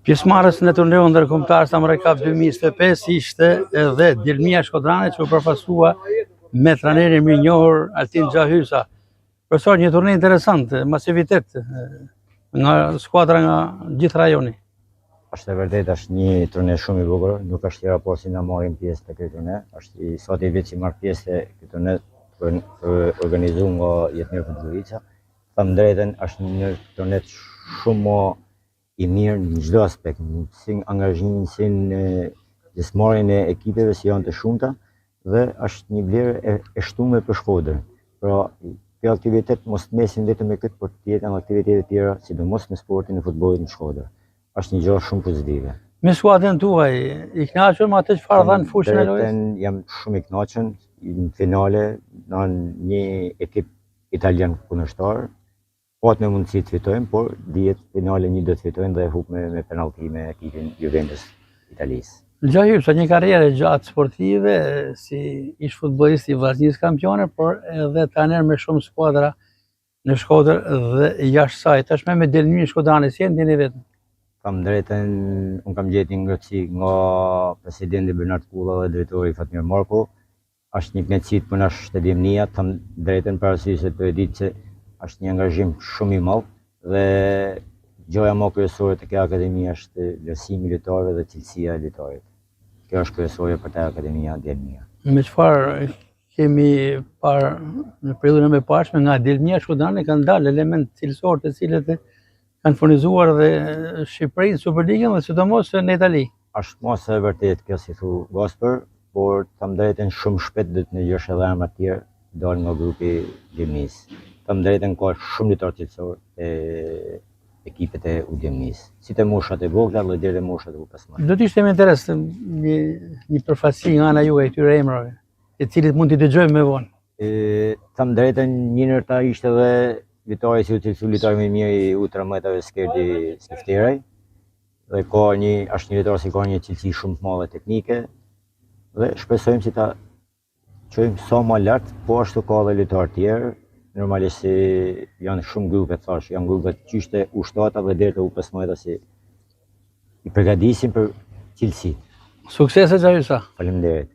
Pjesëmarrës në turneun ndërkombëtar Samurai Cup 2025 ishte edhe Dilmia Shkodrane që u përfaqësua me trajnerin mirënjohur Altin Xhahysa. Profesor, një turne interesante, masivitet nga skuadra nga gjithë rajoni. Është e vërtet, është një turne shumë i bukur, nuk është i raport si na marrim pjesë të këtij turne, është i sot i vit që marr pjesë të këtij turne për organizuar nga Jetmir Futbollica. Them drejtën, është një turne shumë më i mirë në çdo aspekt, si angazhimin, si në pjesëmarrjen e ekipeve që janë të shumta dhe është një vlerë e shtuar për Shkodrën. Pra, kjo aktivitet mos mesin vetëm me këtë, por të jetë aktivitete të tjera, sidomos në sportin e futbollit në Shkodër. Është një gjë shumë pozitive. Me skuadrën tuaj, i kënaqur me atë çfarë dhan fushën e lojës? Jam shumë i kënaqur. Në finale në një ekip italian kundërshtar. Pat me mundësi të fitojmë, por dihet finale një do të fitojmë dhe hub me penallti me ekipin Juventus Italisë. Xhahysa, një karrierë gjatë sportive, si ish futbollist i Vllaznisë kampione, por edhe trajner me shumë skuadra në Shkodër dhe jashtë saj. Tashmë me Dilmia Shkodrane, si e ndjeni vetëm? Kam drejtën, unë kam gjetë një ngrohtësi nga presidenti Bernard Kulla dhe drejtori Fatmir Marko. Është një kënaqësi për na Dilmia, tham drejtën parasysh se të e ditë se është një angazhim shumë i madh dhe gjoja më kryesore të kësaj akademie është vlerësimi i lojtarëve dhe cilësia e lojtarit. Kjo është kryesore për të Akademia Dilmia. Me çfarë kemi parë në periudhën e parshme nga Dilmia Shkodrane kanë dalë elementë cilësor të cilët kanë furnizuar dhe Shqipërinë Superligën dhe sidomos në Itali. Është mos e vërtet kjo si thu Gasper, por tham drejtën shumë shpejt do të ndjesh edhe emra të tjerë dalë nga grupi Dilmis. Tham drejtën ka shumë lojtarë cilësor e ekipet e Udinizës, si të moshat e vogla dhe deri te moshat e U15. Do të ishte me interes një përfaqësi nga ana juaj këtyre emrave, të cilët mund t'i dëgjojmë më vonë. Tham drejtën, një ndër ta ishte edhe lojtari si u cilësu lojtari më i mirë i U13-ve Skerdi Skifteraj. Dhe është një lojtar që ka një cilësi shumë të madhe teknike dhe shpresojmë që ta çojmë sa më lart, po ashtu ka edhe lojtarë tjerë. Normalisht janë shumë grupe, thash, janë grupe qyshte U7 dhe deri te U15 që i përgatisin për cilësi. Suksese Xhahysa. Faleminderit.